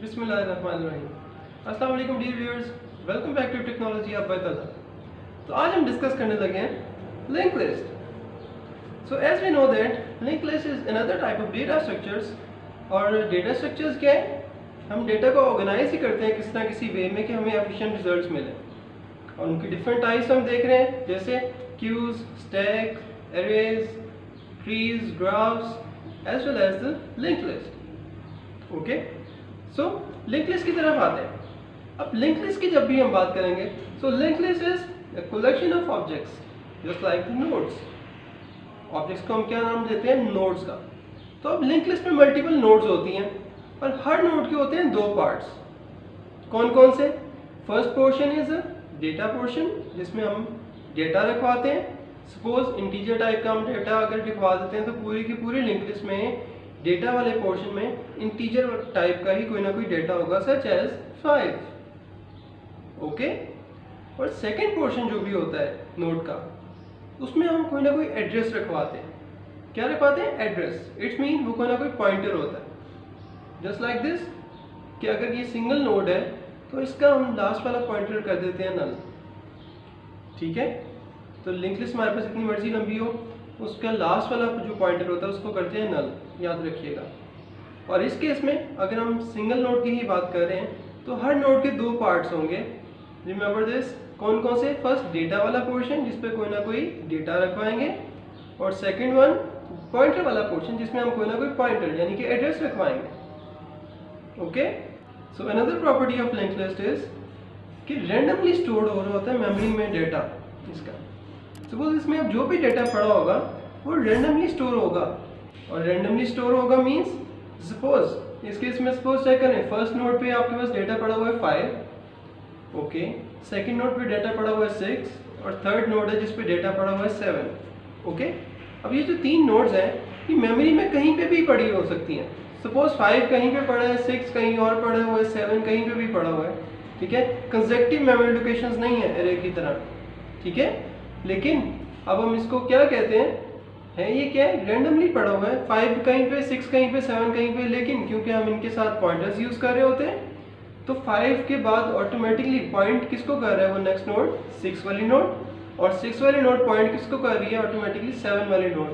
बिस्मिल्लाहिर्रहमानिर्रहीम। अस्सलाम वालेकुम dear viewers, welcome back to technology up by Talha. तो आज हम डिस्कस करने लगे हैं link list. So as we know that link list is another type of data structures. और डेटा स्ट्रक्चर्स क्या है? हम डेटा को ऑर्गेनाइज ही करते हैं किसी ना किसी वे में कि हमें एफिशिएंट रिजल्ट्स मिले। और उनकी डिफरेंट टाइप्स हम देख रहे हैं, जैसे queues, stack, arrays, trees, graphs as well as the link list. Okay, so link list की तरफ आते हैं। अब लिंक लिस्ट की जब भी हम बात करेंगे, सो link list is a collection of objects just like the nodes. Objects को हम क्या नाम देते हैं? नोड्स का। तो अब लिंक लिस्ट में मल्टीपल नोड्स होती हैं और हर नोड के होते हैं दो पार्ट्स। कौन कौन से? First portion is data portion, जिसमें हम डेटा रखवाते हैं। सपोज इंटीजर टाइप का हम डेटा अगर लिखवा देते हैं तो पूरी की पूरी लिंक लिस्ट में डेटा वाले पोर्शन में इंटीजर टाइप का ही कोई ना कोई डेटा होगा, सच एज 5। ओके, और सेकंड पोर्शन जो भी होता है नोड का, उसमें हम कोई ना कोई एड्रेस रखवाते हैं। क्या रखवाते हैं? एड्रेस। इट्स मीन वो कोई ना कोई पॉइंटर होता है, जस्ट लाइक दिस कि अगर ये सिंगल नोड है तो इसका हम लास्ट वाला पॉइंटर कर देते हैं नल। ठीक है, तो लिंक लिस्ट हमारे पास इतनी मर्जी लंबी हो, उसका लास्ट वाला जो पॉइंटर होता है उसको करते हैं नल, याद रखिएगा। और इस केस में अगर हम सिंगल नोड की ही बात कर रहे हैं तो हर नोड के दो पार्ट्स होंगे। Remember this. कौन कौन से? फर्स्ट डेटा वाला पोर्शन जिसपे कोई ना कोई डेटा रखवाएंगे, और सेकंड वन पॉइंटर वाला पोर्शन जिसमें हम कोई ना कोई पॉइंटर यानी कि एड्रेस रखवाएंगे। Okay, so another property of link list is कि रैंडमली स्टोर्ड हो रहा होता है मेमोरी में डेटा इसका। सपोज इसमें अब जो भी डेटा पड़ा होगा वो रैंडमली स्टोर होगा। और रैंडमली स्टोर होगा मींस सपोज इस केस में सपोज चेक करें, फर्स्ट नोड पे आपके पास डेटा पड़ा हुआ है 5। ओके, सेकंड नोड पे डेटा पड़ा हुआ है 6 और थर्ड नोड है जिस पे डेटा पड़ा हुआ है 7। ओके, अब ये जो तीन नोड्स हैं ये मेमोरी में कहीं पे भी पड़ी हो सकती हैं। सपोज 5 कहीं पे पड़ा है, 6 कहीं और पड़ा हुआ है, 7 कहीं पे भी पड़ा हुआ है। ठीक है, कंसेक्टिव मेमोरी लोकेशंस नहीं है एरे की तरह। ठीक है, लेकिन अब हम इसको क्या कहते हैं? है ये क्या है? रैंडमली पड़ा हुआ है, 5 कहीं पे, 6 कहीं पे, 7 कहीं पे, लेकिन क्योंकि हम इनके साथ पॉइंटर्स यूज कर रहे होते हैं तो 5 के बाद ऑटोमेटिकली पॉइंट किसको कर रहा है? वो नेक्स्ट नोड 6 वाली नोड, और 6 वाली नोड पॉइंट किसको कर रही है? ऑटोमेटिकली 7 वाली नोड।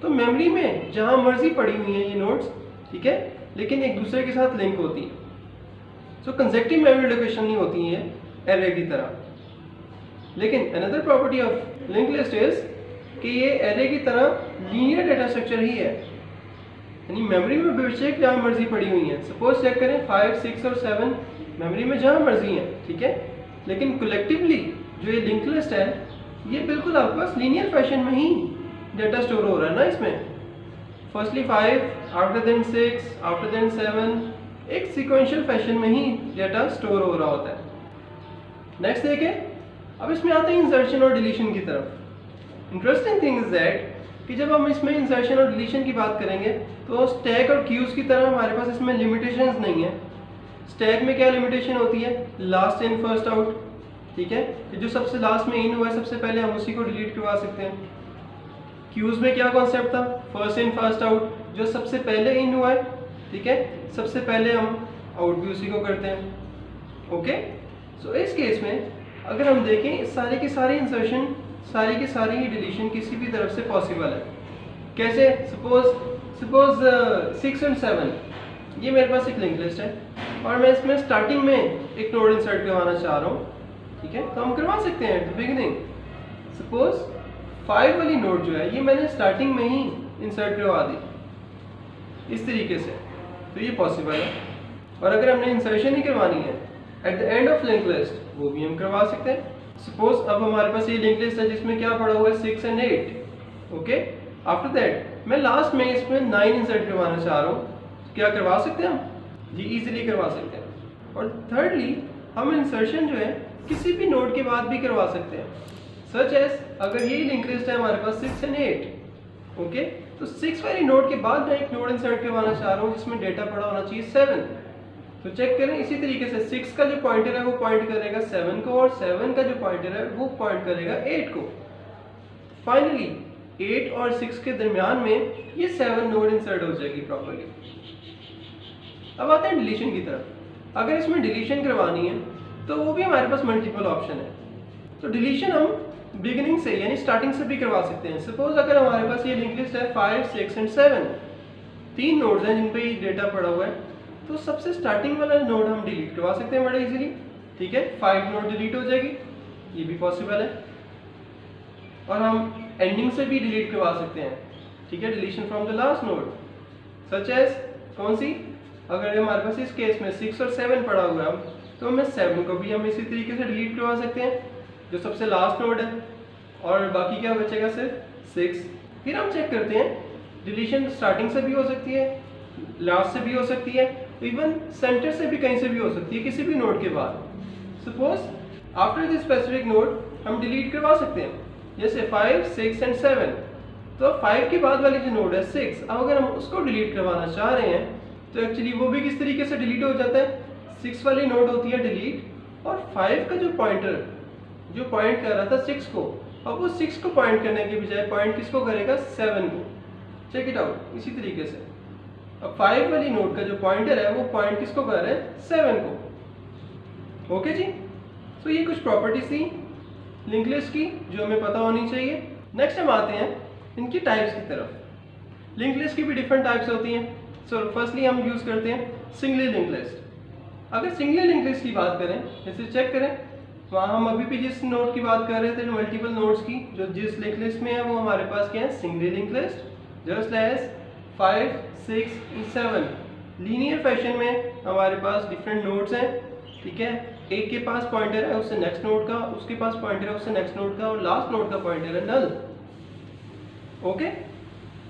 तो मेमोरी में जहां मर्जी पड़ी हुई है ये नोड्स, ठीक है, लेकिन एक दूसरे के साथ लिंक होती है। सो कंसेक्टिव मेमोरी लोकेशन नहीं होती है एरे की तरह। लेकिन another property of link list is कि ये एरे की तरह लीनियर डेटा स्ट्रक्चर ही है, यानी मेमोरी में बेशक जहाँ मर्जी पड़ी हुई है। सपोज चेक करें 5, 6 और 7 मेमोरी में जहाँ मर्जी है, ठीक है, लेकिन कलेक्टिवली जो ये लिंक लिस्ट है ये बिल्कुल आपके पास लीनियर फैशन में ही डेटा स्टोर हो रहा है ना। इसमें firstly 5, after then 6, after then 7, एक सिक्वेंशियल फैशन में ही डेटा स्टोर हो रहा होता है। नेक्स्ट देखें, अब इसमें आते हैं इंसर्शन और डिलीशन की तरफ। इंटरेस्टिंग थिंग इज दैट कि जब हम इसमें इंसर्शन और डिलीशन की बात करेंगे तो स्टैक और क्यूज की तरह हमारे पास इसमें लिमिटेशंस नहीं है। स्टैक में क्या लिमिटेशन होती है? Last in first out. ठीक है, कि जो सबसे लास्ट में इन हुआ है सबसे पहले हम उसी को डिलीट करवा सकते हैं। क्यूज में क्या कॉन्सेप्ट था? फर्स्ट इन फर्स्ट आउट, जो सबसे पहले इन हुआ है, ठीक है, सबसे पहले हम आउट भी उसी को करते हैं। ओके, सो इस केस में अगर हम देखें सारी की सारी इंसर्शन, सारी की सारी ही डिलीशन किसी भी तरफ से पॉसिबल है। कैसे? सपोज 6 और 7 ये मेरे पास एक लिंक लिस्ट है और मैं इसमें स्टार्टिंग में एक नोड इंसर्ट करवाना चाह रहा हूँ। ठीक है, तो हम करवा सकते हैं एट द बिगिनिंग। सपोज 5 वाली नोड जो है ये मैंने स्टार्टिंग में ही इंसर्ट करवा दी इस तरीके से, तो ये पॉसिबल है। और अगर हमने इंसर्शन ही करवानी है at the end of link list, वो भी हम करवा सकते हैं। सपोज अब हमारे पास ये लिंक लिस्ट है जिसमें क्या पड़ा हुआ है? 6 और 8। ओके, आफ्टर दैट मैं लास्ट में इसमें 9 इंसर्ट करवाना चाह रहा हूँ, क्या करवा सकते हैं हम? जी इजीली करवा सकते हैं। और थर्डली हम इंसर्शन जो है किसी भी नोड के बाद भी करवा सकते हैं, सच एज अगर यही लिंक लिस्ट है हमारे पास 6 और 8। ओके, तो 6 वाली नोड के बाद मैं एक नोड इंसर्ट करवाना चाह रहा हूँ जिसमें डेटा पड़ा होना चाहिए 7। तो चेक करें इसी तरीके से 6 का जो पॉइंटर है वो पॉइंट करेगा 7 को, और 7 का जो पॉइंटर है वो पॉइंट करेगा 8 को। फाइनली 8 और 6 के दरमियान में ये 7 नोड इंसर्ट हो जाएगी प्रॉपर्ली। अब आते हैं डिलीशन की तरफ। अगर इसमें डिलीशन करवानी है तो वो भी हमारे पास मल्टीपल ऑप्शन है। तो डिलीशन हम बिगिनिंग से यानी स्टार्टिंग से भी करवा सकते हैं। सपोज अगर हमारे पास ये लिंक लिस्ट है 5, 6 एंड 7, 3 नोड्स हैं जिन पे डेटा पड़ा हुआ है, तो सबसे स्टार्टिंग वाला नोड हम डिलीट करवा सकते हैं बड़े इजीली। ठीक है, 5 नोड डिलीट हो जाएगी, ये भी पॉसिबल है। और हम एंडिंग से भी डिलीट करवा सकते हैं। ठीक है, deletion from the last node such as कौन सी, अगर हमारे पास इस केस में 6 और 7 पड़ा हुआ है तो हमें 7 को भी हम इसी तरीके से डिलीट करवा सकते हैं जो सबसे लास्ट नोड है, और बाकी क्या बचेगा सिर्फ 6। फिर हम चेक करते हैं डिलीशन स्टार्टिंग से भी हो सकती है, लास्ट से भी हो सकती है, इवन सेंटर से भी कहीं से भी हो सकती है, किसी भी नोड के बाद। Suppose after this specific node हम डिलीट करवा सकते हैं, जैसे 5, 6 एंड 7। तो 5 के बाद वाली जो नोड है 6, अब अगर हम उसको डिलीट करवाना चाह रहे हैं तो एक्चुअली वो भी किस तरीके से डिलीट हो जाता है, 6 वाली नोड होती है डिलीट, और 5 का जो पॉइंटर जो पॉइंट कर रहा था 6 को, अब वो 6 को पॉइंट करने के बजाय पॉइंट किसको करेगा, 7 को। चेक इट आउट, इसी तरीके से अब 5 वाली नोड का जो पॉइंटर है वो पॉइंट किसको कर रहा है, 7 को। ओके जी, तो ये कुछ प्रॉपर्टीज थी लिंक लिस्ट की जो हमें पता होनी चाहिए। नेक्स्ट हम आते हैं इनकी टाइप्स की तरफ। लिंक लिस्ट की भी डिफरेंट टाइप्स होती हैं। सो फर्स्टली हम यूज करते हैं सिंगली लिंक लिस्ट। अगर सिंगली लिंक लिस्ट की बात करें, जैसे चेक करें वहाँ हम अभी भी जिस नोड की बात कर रहे थे मल्टीपल नोड्स की, जो जिस लिंक लिस्ट में है वो हमारे पास क्या है, singly link list. Just as 5, 6 and 7 linear fashion में हमारे पास डिफरेंट नोड्स हैं। ठीक है, एक के पास पॉइंटर है उससे नेक्स्ट नोड का, उसके पास पॉइंटर है उससे नेक्स्ट नोड का, और लास्ट नोड का पॉइंटर है null. Okay,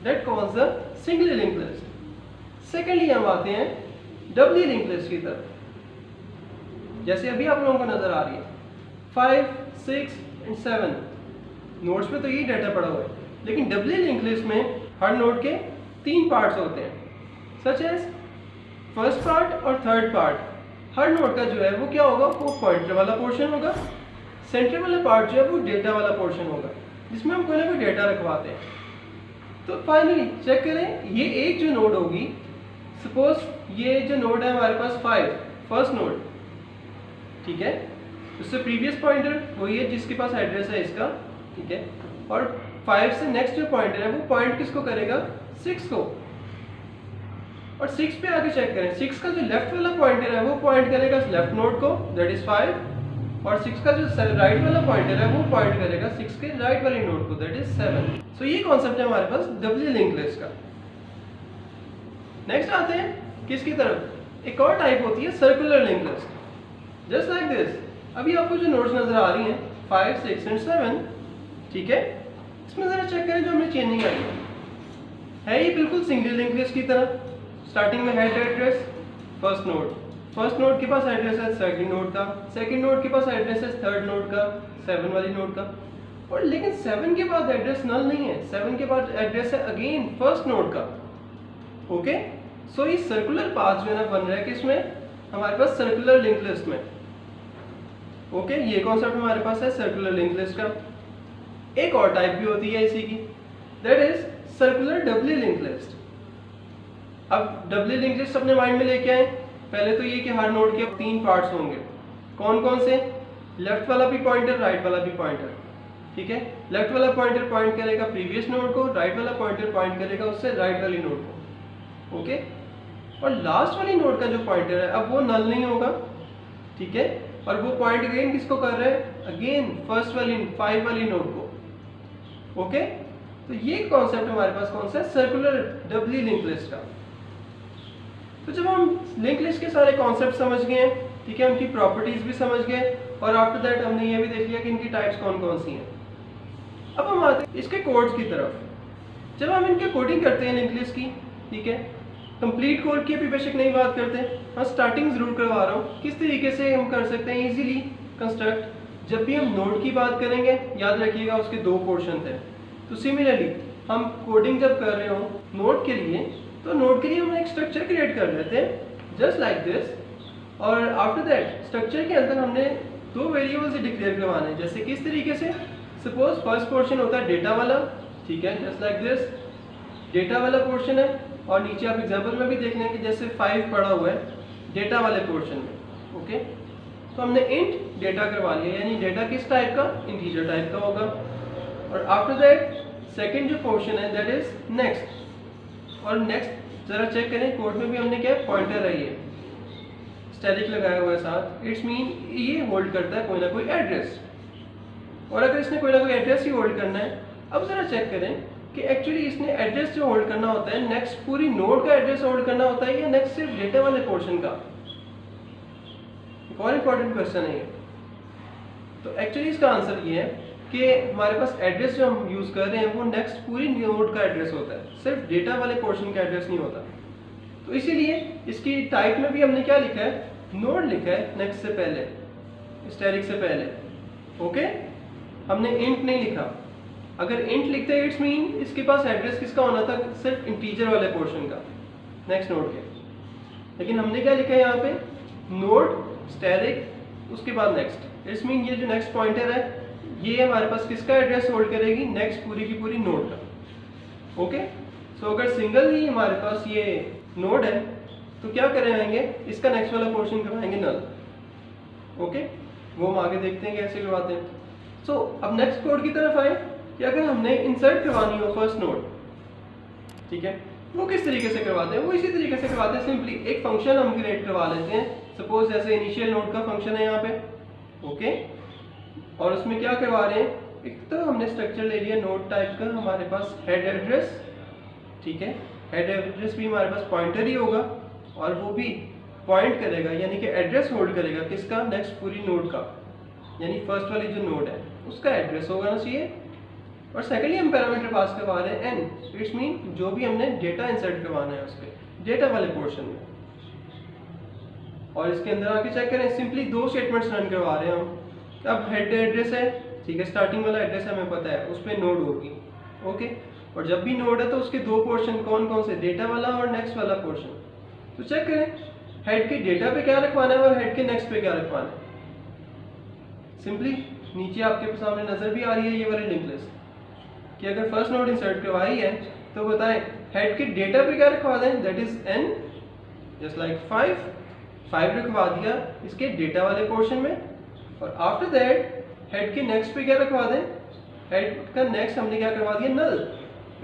that calls the singly link list. Secondly हम आते हैं डबली लिंक लिस्ट की तरफ। जैसे अभी आप लोगों को नजर आ रही है 5, 6 and 7 नोड्स पे तो यही डाटा पड़ा हुआ है, लेकिन डबली लिंक लिस्ट में हर नोड के 3 पार्ट्स होते हैं, सच एज फर्स्ट पार्ट और थर्ड पार्ट। हर नोड का जो है वो क्या होगा, वो पॉइंटर वाला पोर्शन होगा, सेंटर वाला पार्ट जो है वो डेटा वाला पोर्शन होगा जिसमें हम कोई ना कोई डेटा रखवाते हैं। तो फाइनली चेक करें, ये एक जो नोड होगी, सपोज ये जो नोड है हमारे पास 5 फर्स्ट नोड, ठीक है, उससे प्रीवियस पॉइंटर वही है जिसके पास एड्रेस है इसका। ठीक है, और 5 से नेक्स्ट जो पॉइंटर है वो पॉइंट किसको करेगा, 6 को। और 6 पे आगे चेक करें, 6 का जो लेफ्ट वाला पॉइंटर है वो पॉइंट करेगा लेफ्ट नोड को, दैट इज 5, और 6 का जो राइट वाला पॉइंटर है वो पॉइंट करेगा 6 के राइट वाली नोड को, दैट इज 7। सो ये कॉन्सेप्ट है हमारे पास डबली लिंक लिस्ट का। नेक्स्ट आते हैं किसकी तरफ, एक और टाइप होती है circular link list. Just like this, अभी आपको जो नोड्स नजर आ रही हैं 5, 6 एंड 7, ठीक है, इसमें जरा चेक करें जो हमें चेंजिंग आई है ये बिल्कुल सिंगल लिंक लिस्ट की तरह। स्टार्टिंग में हेड एड्रेस फर्स्ट नोड के पास एड्रेस है सेकंड नोड का, सेकंड नोड के पास एड्रेस है थर्ड नोड का, 7 वाली नोड का, और लेकिन 7 के बाद एड्रेस नल नहीं है, 7 के बाद एड्रेस है अगेन फर्स्ट नोड का। ओके, सो ये सर्कुलर पाथ जो है ना बन रहा है किसमें, हमारे पास सर्कुलर लिंक लिस्ट में। ओके, ये कॉन्सेप्ट हमारे पास है सर्कुलर लिंक लिस्ट का। एक और टाइप भी होती है इसी की, that is circular doubly link list. अब डबली लिंक लिस्ट अपने माइंड में लेके आए, पहले तो ये कि हर नोड के 3 पार्ट्स होंगे, कौन कौन से, लेफ्ट वाला भी पॉइंटर, राइट वाला भी पॉइंटर। ठीक है, लेफ्ट वाला पॉइंटर पॉइंट करेगा प्रीवियस नोड को, राइट वाला पॉइंटर पॉइंट करेगा उससे राइट वाली नोड को। ओके, और लास्ट वाली नोड का जो पॉइंटर है अब वो नल नहीं होगा। ठीक है, और वो पॉइंट अगेन किसको कर रहे हैं, अगेन फर्स्ट वाली 5 वाली नोड को। ओके, तो ये कॉन्सेप्ट हमारे पास कौन सा है, सर्कुलर डबली लिंक लिस्ट का। तो जब हम लिंक लिस्ट के सारे कॉन्सेप्ट समझ गए हैं, ठीक है, उनकी प्रॉपर्टीज भी समझ गए, और आफ्टर दैट हमने ये भी देख लिया कि इनकी टाइप्स कौन कौन सी हैं। अब हम आते हैं इसके कोड्स की तरफ। जब हम इनके कोडिंग करते हैं लिंक लिस्ट की, ठीक है, कंप्लीट कोड की अभी बेशक नहीं बात करते, हाँ स्टार्टिंग जरूर करवा रहा हूँ किस तरीके से हम कर सकते हैं इजीली कंस्ट्रक्ट। जब भी हम नोड की बात करेंगे याद रखिएगा उसके 2 पोर्शन थे। तो सिमिलरली हम कोडिंग जब कर रहे हो नोड के लिए, तो नोड के लिए हम एक स्ट्रक्चर क्रिएट कर लेते हैं जस्ट लाइक दिस, और आफ्टर दैट स्ट्रक्चर के अंदर हमने 2 वेरिएबल्स डिक्लेयर करवाने, जैसे किस तरीके से, सपोज फर्स्ट पोर्शन होता है डेटा वाला, ठीक है, जस्ट लाइक दिस डेटा वाला पोर्शन है, और नीचे आप एग्जांपल में भी देख लें कि जैसे 5 पड़ा हुआ है, डेटा वाले पोर्शन में। ओके, तो हमने इंट डेटा करवा लिया, यानी डेटा किस टाइप का, इंटीजर टाइप का होगा। और आफ्टर दैट सेकंड जो पोर्शन है दैट इज नेक्स्ट। और नेक्स्ट जरा चेक करें, कोड में भी हमने क्या पॉइंटर है, ये स्टैटिक लगाया हुआ है साथ। इट्स मीन ये होल्ड करता है कोई ना कोई एड्रेस, और अगर इसने कोई ना कोई एड्रेस ही होल्ड करना है, अब जरा चेक करें कि एक्चुअली इसने एड्रेस जो होल्ड करना होता है, नेक्स्ट पूरी नोड का एड्रेस होल्ड करना होता है या नेक्स्ट सिर्फ डेटा वाले पोर्शन का। एक और इंपॉर्टेंट क्वेश्चन है ये। तो एक्चुअली इसका आंसर ये है कि हमारे पास एड्रेस जो हम यूज कर रहे हैं वो नेक्स्ट पूरी नोड का एड्रेस होता है, सिर्फ डेटा वाले पोर्शन का एड्रेस नहीं होता। तो इसीलिए इसकी टाइप में भी हमने क्या लिखा है, नोड लिखा है नेक्स्ट से पहले, स्टैटिक से पहले। ओके, हमने इंट नहीं लिखा। अगर इंट लिखते हैं इट्स मीन इसके पास एड्रेस किसका होना था, सिर्फ इंटीजर वाले पोर्शन का, नेक्स्ट नोड के। लेकिन हमने क्या लिखा है यहाँ पे, नोड स्टैटिक उसके बाद नेक्स्ट। इट्स मीन ये जो नेक्स्ट पॉइंटर है ये हमारे पास किसका एड्रेस होल्ड करेगी, नेक्स्ट पूरी की पूरी नोड का। ओके, सो अगर सिंगल ही हमारे पास ये नोड है तो क्या कराएंगे, इसका नेक्स्ट वाला पोर्शन करवाएंगे नल। ओके, वो हम आगे देखते हैं कैसे करवाते हैं। सो अब नेक्स्ट कोड की तरफ आए कि अगर हमने इंसर्ट करवानी हो फर्स्ट नोड, ठीक है, वो किस तरीके से करवाते हैं, वो इसी तरीके से करवाते हैं। सिंपली एक फंक्शन हम क्रिएट करवा लेते हैं, सपोज जैसे इनिशियल नोड का फंक्शन है यहाँ पे। ओके, और उसमें क्या करवा रहे हैं, एक तो हमने स्ट्रक्चर ले लिया नोड टाइप का, हमारे पास हेड एड्रेस, ठीक है, हेड एड्रेस भी हमारे पास पॉइंटर ही होगा और वो भी पॉइंट करेगा, यानी कि एड्रेस होल्ड करेगा किसका, नेक्स्ट पूरी नोड का, यानी फर्स्ट वाली जो नोड है उसका एड्रेस होगा ना चाहिए। और सेकेंडली हम पैरामीटर पास करवा रहे हैं एन, इट्स मीन जो भी हमने डेटा इंसर्ट करवाना है उसके डेटा वाले पोर्शन में। और इसके अंदर आके चेक करें, सिंपली दो स्टेटमेंट्स रन करवा रहे हैं हम। अब हेड एड्रेस है, ठीक है, स्टार्टिंग वाला एड्रेस हमें पता है, उस पर नोड होगी। ओके, और जब भी नोड है तो उसके दो पोर्शन कौन कौन से, डेटा वाला और नेक्स्ट वाला पोर्शन। तो चेक करें हेड के डेटा पे क्या रखवाना है और हेड के नेक्स्ट पे क्या रखवाना है। सिंपली नीचे आपके सामने नजर भी आ रही है ये वाली लिंक लिस्ट कि अगर फर्स्ट नोड इंसर्ट करवाई है तो बताएं हेड के डेटा पे क्या रखवा दें, that is an, just like 5 रखवा दिया इसके डेटा वाले पोर्शन में। और आफ्टर दैट हेड के नेक्स्ट पे क्या रखवा दें, हेड का नेक्स्ट हमने क्या करवा दिया, नल।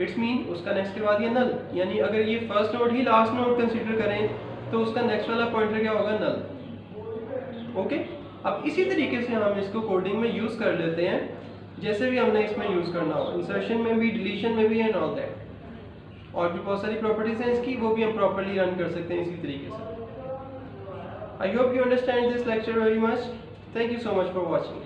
इट्स मीन उसका नेक्स्ट करवा दिया नल, यानी अगर ये फर्स्ट नोड ही लास्ट नोड कंसीडर करें तो उसका नेक्स्ट वाला पॉइंटर क्या होगा, नल। ओके, अब इसी तरीके से हम इसको कोडिंग में यूज कर लेते हैं जैसे भी हमने इसमें यूज करना हो, इंसर्शन में भी, डिलीशन में भी, एंड ऑल दैट। और भी बहुत सारी प्रॉपर्टीज हैं इसकी, वो भी हम प्रॉपर्ली रन कर सकते हैं इसी तरीके से। I hope you understand this lecture very much. Thank you so much for watching.